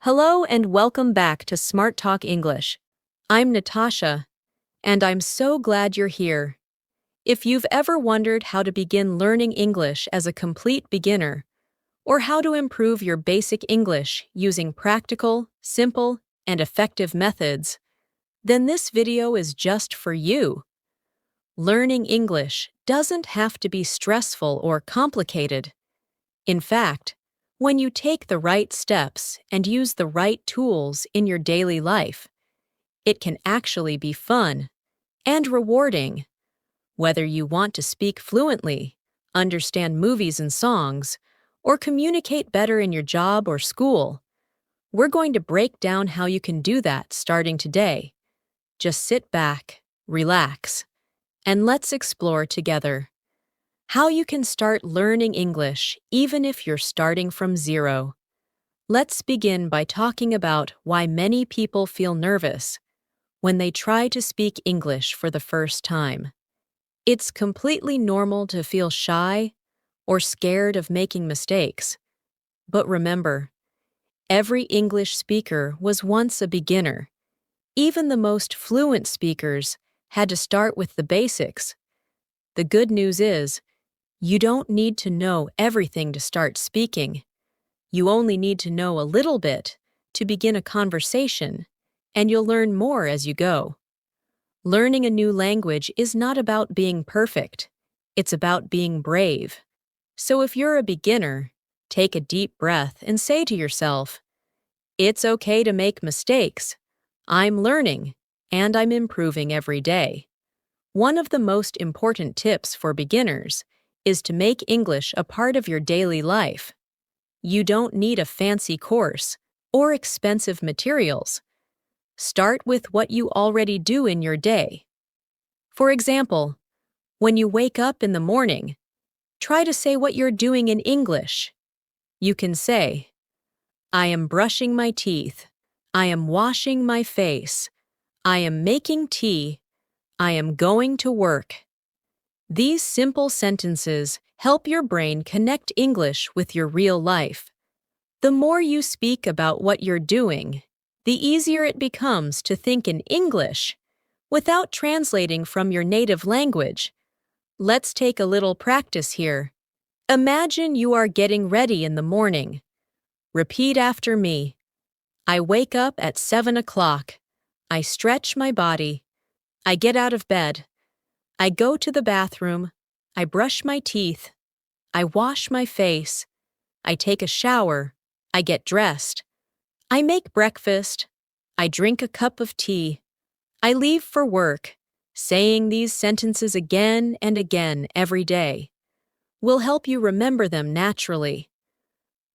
Hello and welcome back to Smart Talk English. I'm Natasha, and I'm so glad you're here. If you've ever wondered how to begin learning English as a complete beginner, or how to improve your basic English using practical, simple, and effective methods, then this video is just for you. Learning English doesn't have to be stressful or complicated. In fact, when you take the right steps and use the right tools in your daily life, it can actually be fun and rewarding. Whether you want to speak fluently, understand movies and songs, or communicate better in your job or school, we're going to break down how you can do that starting today. Just sit back, relax, and let's explore together how you can start learning English even if you're starting from zero. Let's begin by talking about why many people feel nervous when they try to speak English for the first time. It's completely normal to feel shy or scared of making mistakes. But remember, every English speaker was once a beginner. Even the most fluent speakers had to start with the basics. The good news is, you don't need to know everything to start speaking. You only need to know a little bit to begin a conversation, and you'll learn more as you go. Learning a new language is not about being perfect. It's about being brave. So if you're a beginner, take a deep breath and say to yourself, "It's okay to make mistakes. I'm learning, and I'm improving every day." One of the most important tips for beginners is to make English a part of your daily life. You don't need a fancy course or expensive materials. Start with what you already do in your day. For example, when you wake up in the morning, try to say what you're doing in English. You can say, "I am brushing my teeth. I am washing my face. I am making tea. I am going to work." These simple sentences help your brain connect English with your real life. The more you speak about what you're doing, the easier it becomes to think in English without translating from your native language. Let's take a little practice here. Imagine you are getting ready in the morning. Repeat after me. I wake up at 7 o'clock. I stretch my body. I get out of bed. I go to the bathroom. I brush my teeth. I wash my face. I take a shower. I get dressed. I make breakfast. I drink a cup of tea. I leave for work. Saying these sentences again and again every day will help you remember them naturally.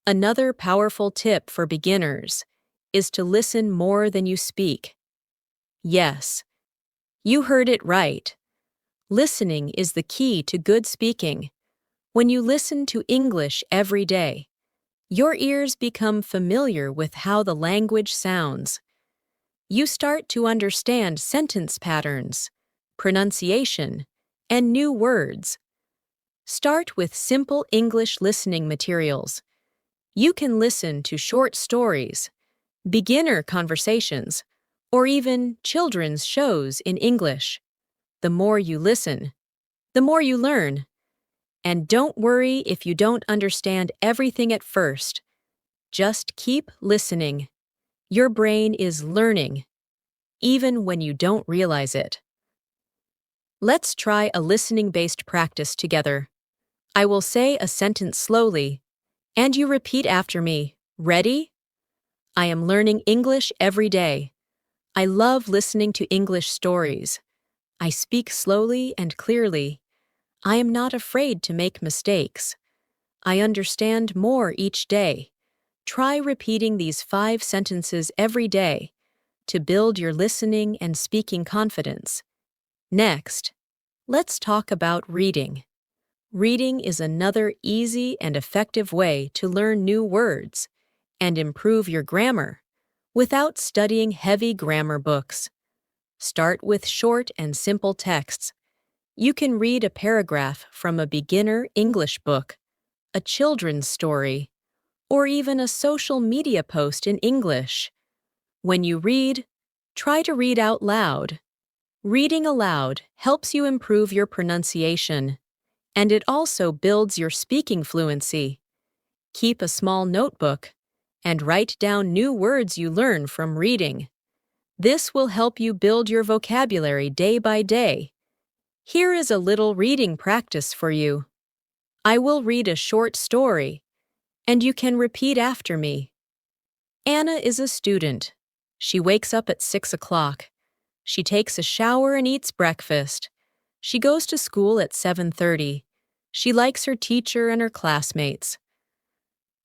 Another powerful tip for beginners is to listen more than you speak. Yes, you heard it right. Listening is the key to good speaking. When you listen to English every day, your ears become familiar with how the language sounds. You start to understand sentence patterns, pronunciation, and new words. Start with simple English listening materials. You can listen to short stories, beginner conversations, or even children's shows in English. The more you listen, the more you learn. And don't worry if you don't understand everything at first. Just keep listening. Your brain is learning, even when you don't realize it. Let's try a listening-based practice together. I will say a sentence slowly, and you repeat after me. Ready? I am learning English every day. I love listening to English stories. I speak slowly and clearly. I am not afraid to make mistakes. I understand more each day. Try repeating these 5 sentences every day to build your listening and speaking confidence. Next, let's talk about reading. Reading is another easy and effective way to learn new words and improve your grammar without studying heavy grammar books. Start with short and simple texts. You can read a paragraph from a beginner English book, a children's story, or even a social media post in English. When you read, try to read out loud. Reading aloud helps you improve your pronunciation, and it also builds your speaking fluency. Keep a small notebook and write down new words you learn from reading. This will help you build your vocabulary day by day. Here is a little reading practice for you. I will read a short story, and you can repeat after me. Anna is a student. She wakes up at 6 o'clock. She takes a shower and eats breakfast. She goes to school at 7:30. She likes her teacher and her classmates.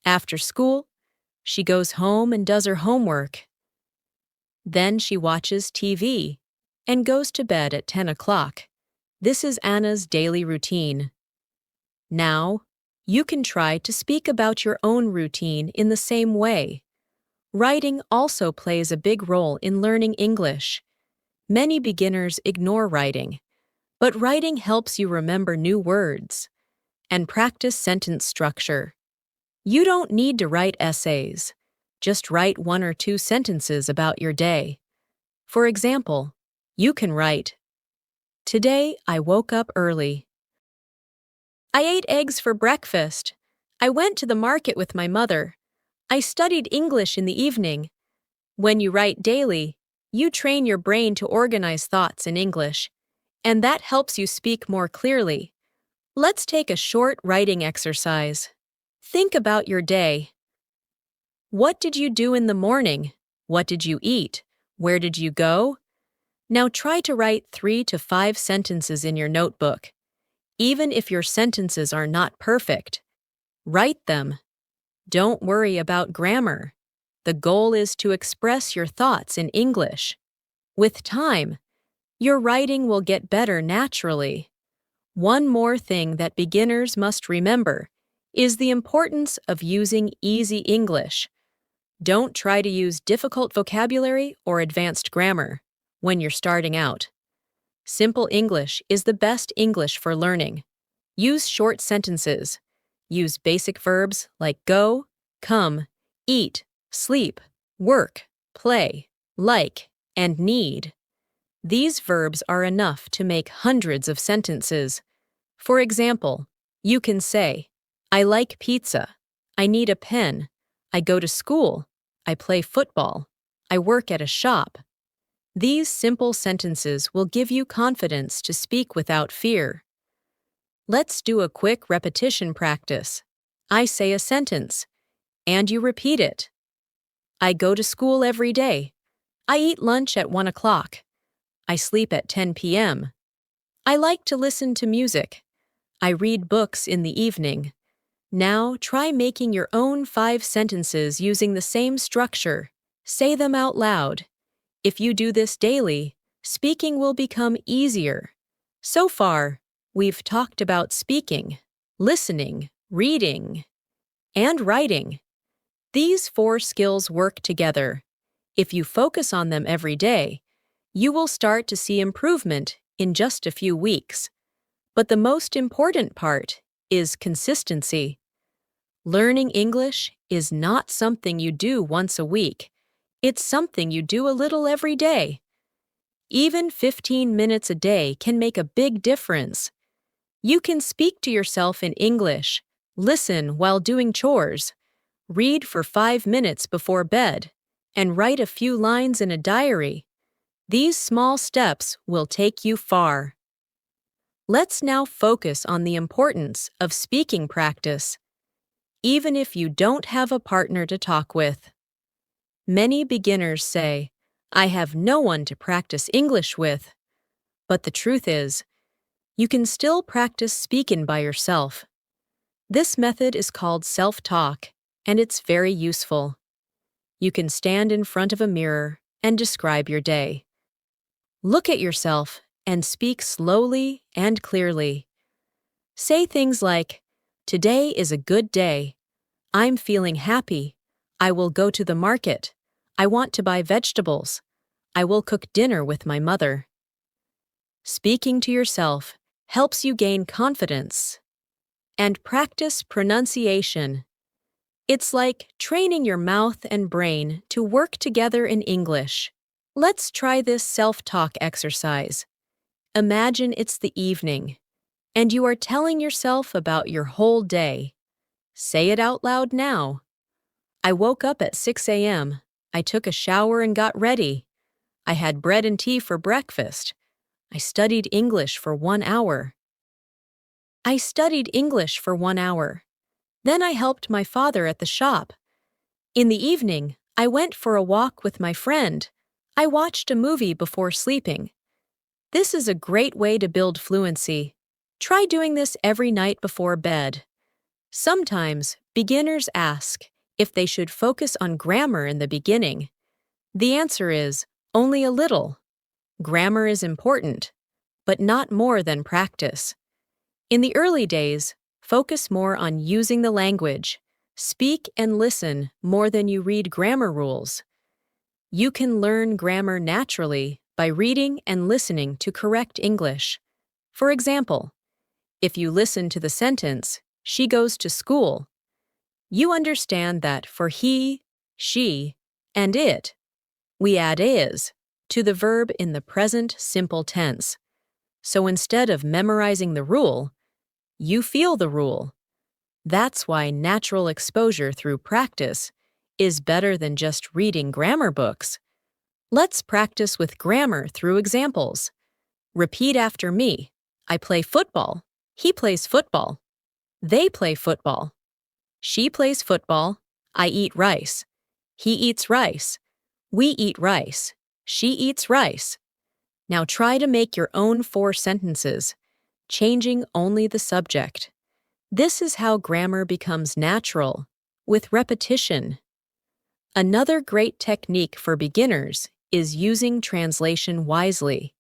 After school, she goes home and does her homework. Then she watches TV and goes to bed at 10 o'clock. This is Anna's daily routine. Now, you can try to speak about your own routine in the same way. Writing also plays a big role in learning English. Many beginners ignore writing, but writing helps you remember new words and practice sentence structure. You don't need to write essays. Just write 1 or 2 sentences about your day. For example, you can write, "Today I woke up early. I ate eggs for breakfast. I went to the market with my mother. I studied English in the evening." When you write daily, you train your brain to organize thoughts in English, and that helps you speak more clearly. Let's take a short writing exercise. Think about your day. What did you do in the morning? What did you eat? Where did you go? Now try to write 3 to 5 sentences in your notebook. Even if your sentences are not perfect, write them. Don't worry about grammar. The goal is to express your thoughts in English. With time, your writing will get better naturally. One more thing that beginners must remember is the importance of using easy English. Don't try to use difficult vocabulary or advanced grammar when you're starting out. Simple English is the best English for learning. Use short sentences. Use basic verbs like go, come, eat, sleep, work, play, like, and need. These verbs are enough to make hundreds of sentences. For example, you can say, "I like pizza. I need a pen. I go to school. I play football. I work at a shop." These simple sentences will give you confidence to speak without fear. Let's do a quick repetition practice. I say a sentence, and you repeat it. I go to school every day. I eat lunch at 1 o'clock. I sleep at 10 p.m. I like to listen to music. I read books in the evening. Now try making your own 5 sentences using the same structure. Say them out loud. If you do this daily, speaking will become easier. So far, we've talked about speaking, listening, reading, and writing. These 4 skills work together. If you focus on them every day, you will start to see improvement in just a few weeks. But the most important part is consistency. Learning English is not something you do once a week. It's something you do a little every day. Even 15 minutes a day can make a big difference. You can speak to yourself in English, listen while doing chores, read for 5 minutes before bed, and write a few lines in a diary. These small steps will take you far. Let's now focus on the importance of speaking practice, even if you don't have a partner to talk with. Many beginners say, "I have no one to practice English with." But the truth is, you can still practice speaking by yourself. This method is called self-talk, and it's very useful. You can stand in front of a mirror and describe your day. Look at yourself and speak slowly and clearly. Say things like, "Today is a good day. I'm feeling happy. I will go to the market. I want to buy vegetables. I will cook dinner with my mother." Speaking to yourself helps you gain confidence. And practice pronunciation. It's like training your mouth and brain to work together in English. Let's try this self-talk exercise. Imagine it's the evening, and you are telling yourself about your whole day. Say it out loud now. I woke up at 6 a.m. I took a shower and got ready. I had bread and tea for breakfast. I studied English for 1 hour. I studied English for 1 hour. Then I helped my father at the shop. In the evening, I went for a walk with my friend. I watched a movie before sleeping. This is a great way to build fluency. Try doing this every night before bed. Sometimes, beginners ask if they should focus on grammar in the beginning. The answer is only a little. Grammar is important, but not more than practice. In the early days, focus more on using the language. Speak and listen more than you read grammar rules. You can learn grammar naturally by reading and listening to correct English. For example, if you listen to the sentence, "She goes to school," you understand that for he, she, and it, we add is to the verb in the present simple tense. So instead of memorizing the rule, you feel the rule. That's why natural exposure through practice is better than just reading grammar books. Let's practice with grammar through examples. Repeat after me. I play football. He plays football. They play football. She plays football. I eat rice. He eats rice. We eat rice. She eats rice. Now try to make your own 4 sentences, changing only the subject. This is how grammar becomes natural, with repetition. Another great technique for beginners is using translation wisely.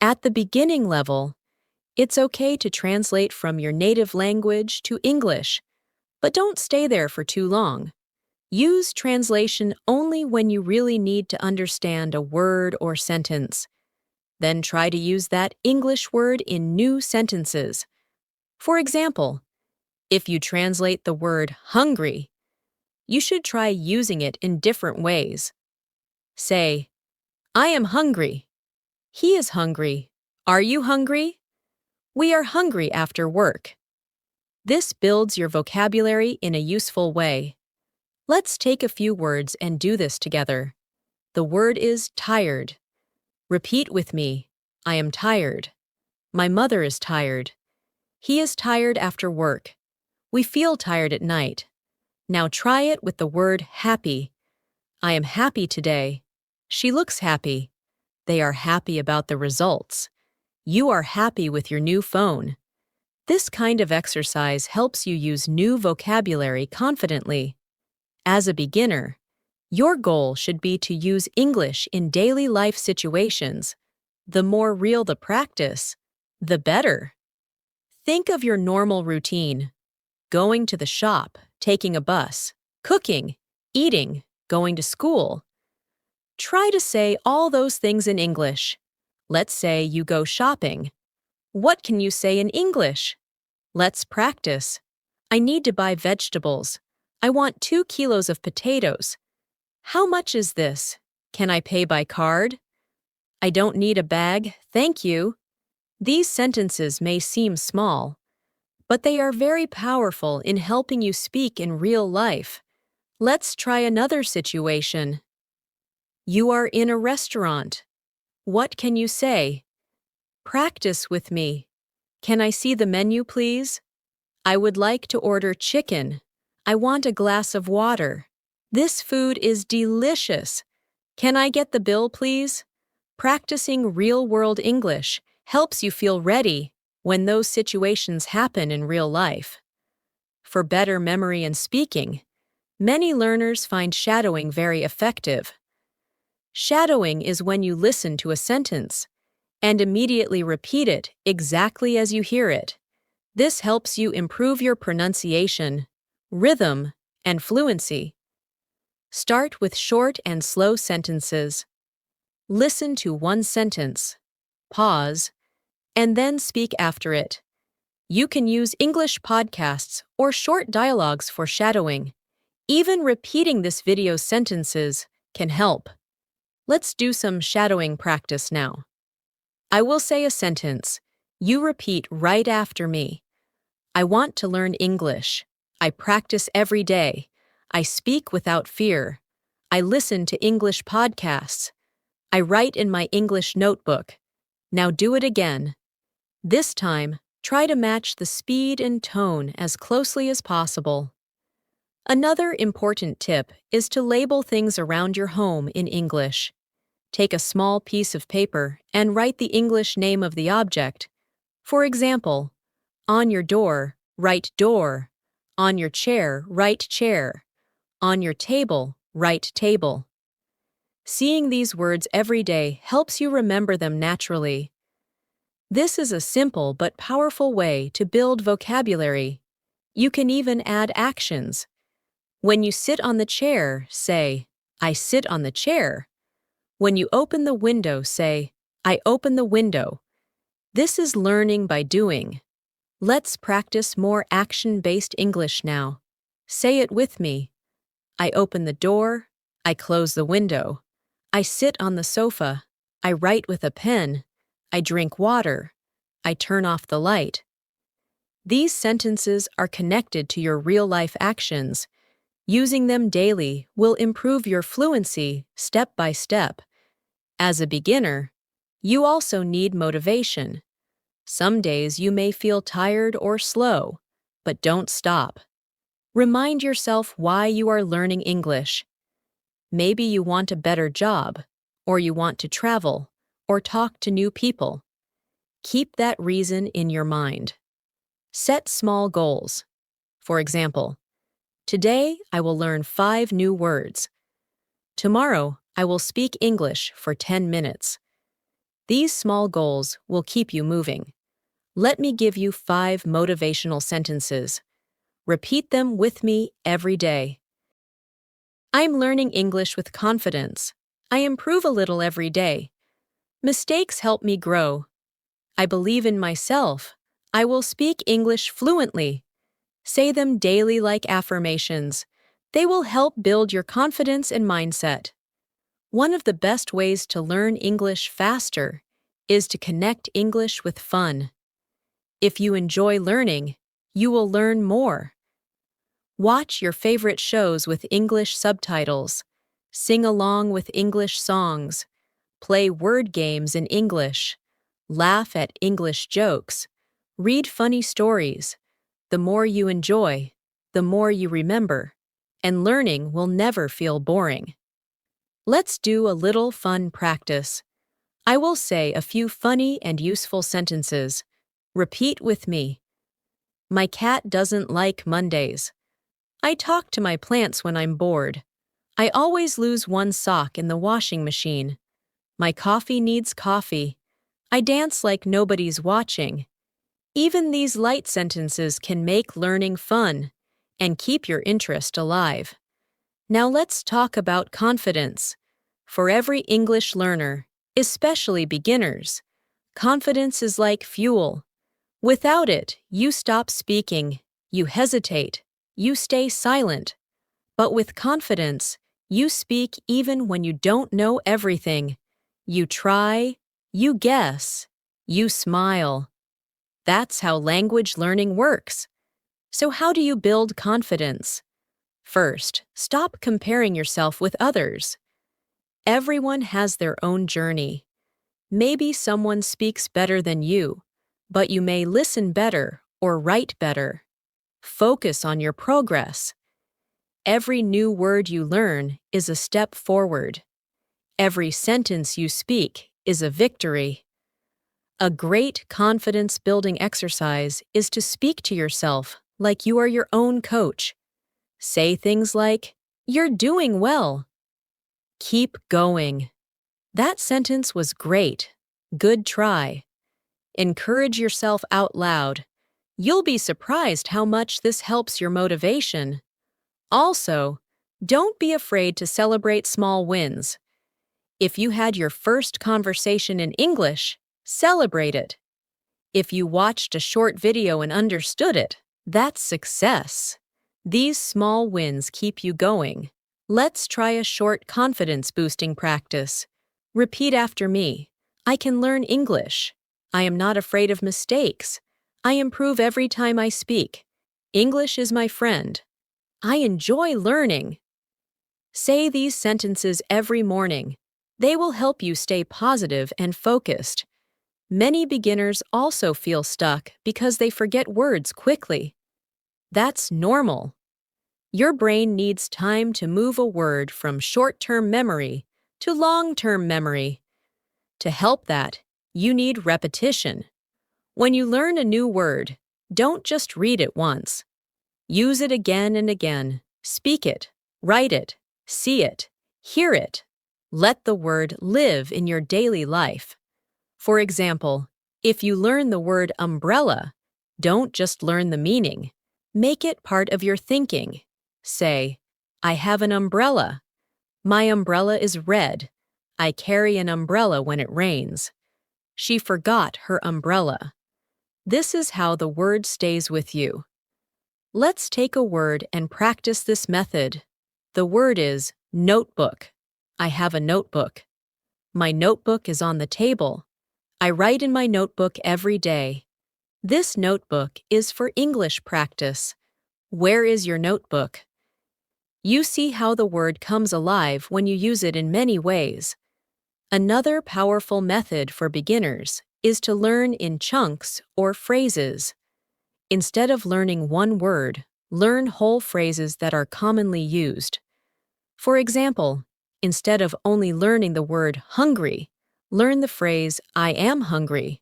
At the beginning level, it's okay to translate from your native language to English, but don't stay there for too long. Use translation only when you really need to understand a word or sentence. Then try to use that English word in new sentences. For example, if you translate the word hungry, you should try using it in different ways. Say, I am hungry. He is hungry. Are you hungry? We are hungry after work. This builds your vocabulary in a useful way. Let's take a few words and do this together. The word is tired. Repeat with me. I am tired. My mother is tired. He is tired after work. We feel tired at night. Now try it with the word happy. I am happy today. She looks happy. They are happy about the results. You are happy with your new phone. This kind of exercise helps you use new vocabulary confidently. As a beginner, your goal should be to use English in daily life situations. The more real the practice, the better. Think of your normal routine: going to the shop, taking a bus, cooking, eating, going to school. Try to say all those things in English. Let's say you go shopping. What can you say in English? Let's practice. I need to buy vegetables. I want 2 kilos of potatoes. How much is this? Can I pay by card? I don't need a bag, thank you. These sentences may seem small, but they are very powerful in helping you speak in real life. Let's try another situation. You are in a restaurant. What can you say? Practice with me. Can I see the menu, please? I would like to order chicken. I want a glass of water. This food is delicious. Can I get the bill, please? Practicing real-world English helps you feel ready when those situations happen in real life. For better memory and speaking, many learners find shadowing very effective. Shadowing is when you listen to a sentence and immediately repeat it exactly as you hear it. This helps you improve your pronunciation, rhythm, and fluency. Start with short and slow sentences. Listen to one sentence, pause, and then speak after it. You can use English podcasts or short dialogues for shadowing. Even repeating this video's sentences can help. Let's do some shadowing practice now. I will say a sentence. You repeat right after me. I want to learn English. I practice every day. I speak without fear. I listen to English podcasts. I write in my English notebook. Now do it again. This time, try to match the speed and tone as closely as possible. Another important tip is to label things around your home in English. Take a small piece of paper and write the English name of the object. For example, on your door, write door. On your chair, write chair. On your table, write table. Seeing these words every day helps you remember them naturally. This is a simple but powerful way to build vocabulary. You can even add actions. When you sit on the chair, say, I sit on the chair. When you open the window, say, I open the window. This is learning by doing. Let's practice more action-based English now. Say it with me. I open the door. I close the window. I sit on the sofa. I write with a pen. I drink water. I turn off the light. These sentences are connected to your real-life actions. Using them daily will improve your fluency step by step. As a beginner, you also need motivation. Some days you may feel tired or slow, but don't stop. Remind yourself why you are learning English. Maybe you want a better job, or you want to travel, or talk to new people. Keep that reason in your mind. Set small goals. For example, today I will learn 5 new words. Tomorrow I will speak English for 10 minutes. These small goals will keep you moving. Let me give you 5 motivational sentences. Repeat them with me every day. I'm learning English with confidence. I improve a little every day. Mistakes help me grow. I believe in myself. I will speak English fluently. Say them daily like affirmations. They will help build your confidence and mindset. One of the best ways to learn English faster is to connect English with fun. If you enjoy learning, you will learn more. Watch your favorite shows with English subtitles. Sing along with English songs. Play word games in English. Laugh at English jokes. Read funny stories. The more you enjoy, the more you remember, and learning will never feel boring. Let's do a little fun practice. I will say a few funny and useful sentences. Repeat with me. My cat doesn't like Mondays. I talk to my plants when I'm bored. I always lose one sock in the washing machine. My coffee needs coffee. I dance like nobody's watching. Even these light sentences can make learning fun and keep your interest alive. Now let's talk about confidence. For every English learner, especially beginners, confidence is like fuel. Without it, you stop speaking, you hesitate, you stay silent. But with confidence, you speak even when you don't know everything. You try, you guess, you smile. That's how language learning works. So how do you build confidence? First, stop comparing yourself with others. Everyone has their own journey. Maybe someone speaks better than you, but you may listen better or write better. Focus on your progress. Every new word you learn is a step forward. Every sentence you speak is a victory. A great confidence-building exercise is to speak to yourself like you are your own coach. Say things like, "You're doing well." Keep going. That sentence was great. Good try. Encourage yourself out loud. You'll be surprised how much this helps your motivation. Also, don't be afraid to celebrate small wins. If you had your first conversation in English, celebrate it. If you watched a short video and understood it, that's success. These small wins keep you going. Let's try a short confidence-boosting practice. Repeat after me. I can learn English. I am not afraid of mistakes. I improve every time I speak. English is my friend. I enjoy learning. Say these sentences every morning. They will help you stay positive and focused. Many beginners also feel stuck because they forget words quickly. That's normal. Your brain needs time to move a word from short-term memory to long-term memory. To help that, you need repetition. When you learn a new word, don't just read it once. Use it again and again. Speak it, write it, see it, hear it. Let the word live in your daily life. For example, if you learn the word umbrella, don't just learn the meaning. Make it part of your thinking. Say, I have an umbrella. My umbrella is red. I carry an umbrella when it rains. She forgot her umbrella. This is how the word stays with you. Let's take a word and practice this method. The word is notebook. I have a notebook. My notebook is on the table. I write in my notebook every day. This notebook is for English practice. Where is your notebook? You see how the word comes alive when you use it in many ways. Another powerful method for beginners is to learn in chunks or phrases. Instead of learning one word, learn whole phrases that are commonly used. For example, instead of only learning the word hungry, learn the phrase I am hungry.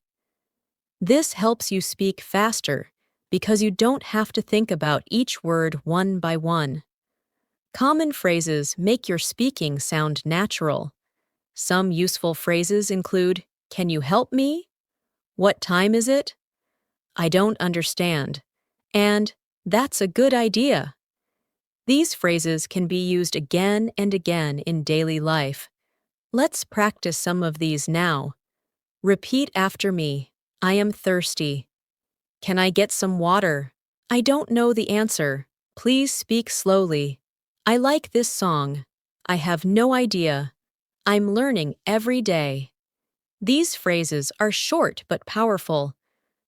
This helps you speak faster because you don't have to think about each word one by one. Common phrases make your speaking sound natural. Some useful phrases include, can you help me? What time is it? I don't understand. And, that's a good idea. These phrases can be used again and again in daily life. Let's practice some of these now. Repeat after me. I am thirsty. Can I get some water? I don't know the answer. Please speak slowly. I like this song. I have no idea. I'm learning every day. These phrases are short but powerful.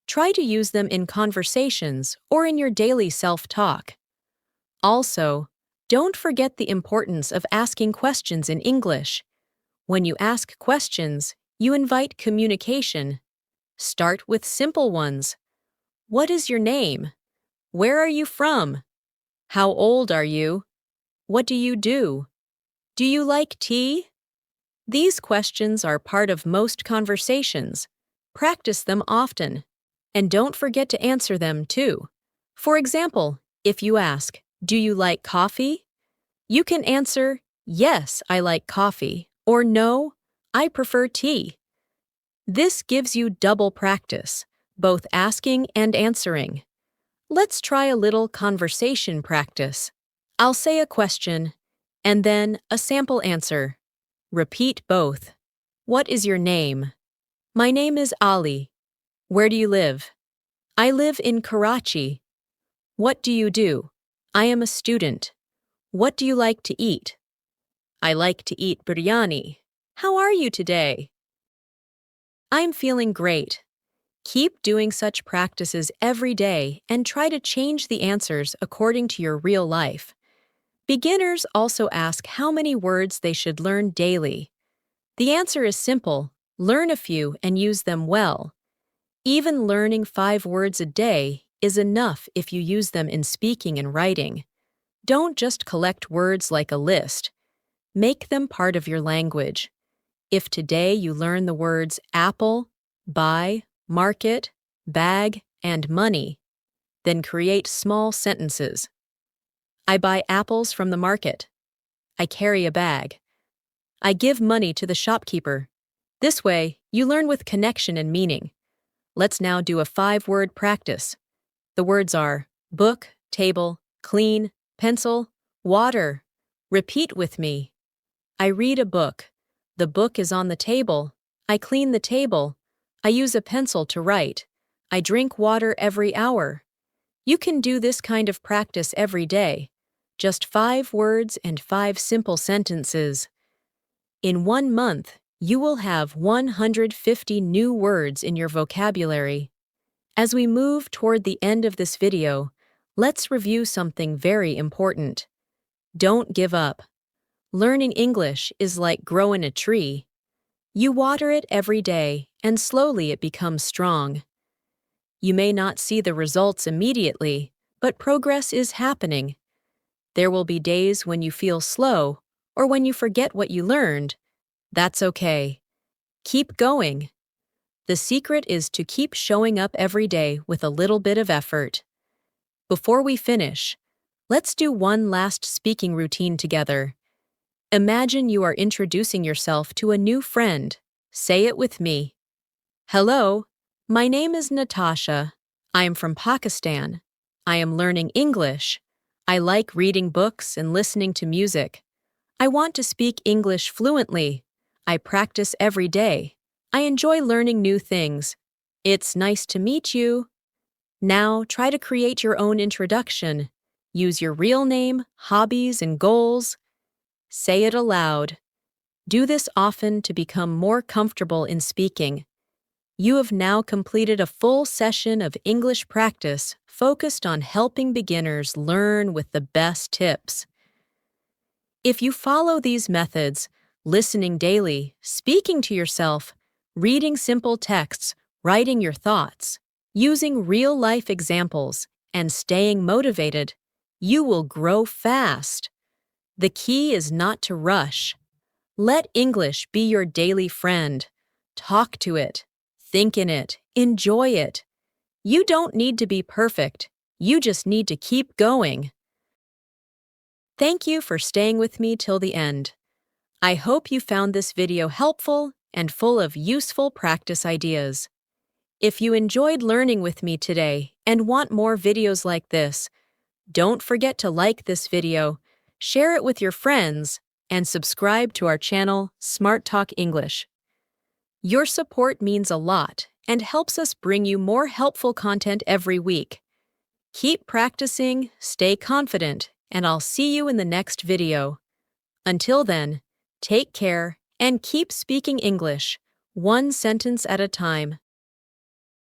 Try to use them in conversations or in your daily self-talk. Also, don't forget the importance of asking questions in English. When you ask questions, you invite communication. Start with simple ones. What is your name? Where are you from? How old are you? What do you do? Do you like tea? These questions are part of most conversations. Practice them often. And don't forget to answer them, too. For example, if you ask, do you like coffee? You can answer, yes, I like coffee, or no, I prefer tea. This gives you double practice, both asking and answering. Let's try a little conversation practice. I'll say a question, and then a sample answer. Repeat both. What is your name? My name is Ali. Where do you live? I live in Karachi. What do you do? I am a student. What do you like to eat? I like to eat biryani. How are you today? I'm feeling great. Keep doing such practices every day and try to change the answers according to your real life. Beginners also ask how many words they should learn daily. The answer is simple: learn a few and use them well. Even learning 5 words a day is enough if you use them in speaking and writing. Don't just collect words like a list. Make them part of your language. If today you learn the words apple, buy, market, bag, and money, then create small sentences. I buy apples from the market. I carry a bag. I give money to the shopkeeper. This way, you learn with connection and meaning. Let's now do a 5-word practice. The words are book, table, clean, pencil, water. Repeat with me. I read a book. The book is on the table. I clean the table. I use a pencil to write. I drink water every hour. You can do this kind of practice every day. Just 5 words and 5 simple sentences. In 1 month, you will have 150 new words in your vocabulary. As we move toward the end of this video, let's review something very important. Don't give up. Learning English is like growing a tree. You water it every day, and slowly it becomes strong. You may not see the results immediately, but progress is happening. There will be days when you feel slow, or when you forget what you learned. That's okay. Keep going. The secret is to keep showing up every day with a little bit of effort. Before we finish, let's do one last speaking routine together. Imagine you are introducing yourself to a new friend. Say it with me. Hello, my name is Natasha. I am from Pakistan. I am learning English. I like reading books and listening to music. I want to speak English fluently. I practice every day. I enjoy learning new things. It's nice to meet you. Now, try to create your own introduction. Use your real name, hobbies, and goals. Say it aloud. Do this often to become more comfortable in speaking. You have now completed a full session of English practice focused on helping beginners learn with the best tips. If you follow these methods, listening daily, speaking to yourself, reading simple texts, writing your thoughts, using real-life examples, and staying motivated, you will grow fast. The key is not to rush. Let English be your daily friend. Talk to it, think in it, enjoy it. You don't need to be perfect. You just need to keep going. Thank you for staying with me till the end. I hope you found this video helpful and full of useful practice ideas. If you enjoyed learning with me today and want more videos like this, don't forget to like this video, share it with your friends, and subscribe to our channel, Smart Talk English. Your support means a lot and helps us bring you more helpful content every week. Keep practicing, stay confident, and I'll see you in the next video. Until then, take care and keep speaking English, one sentence at a time.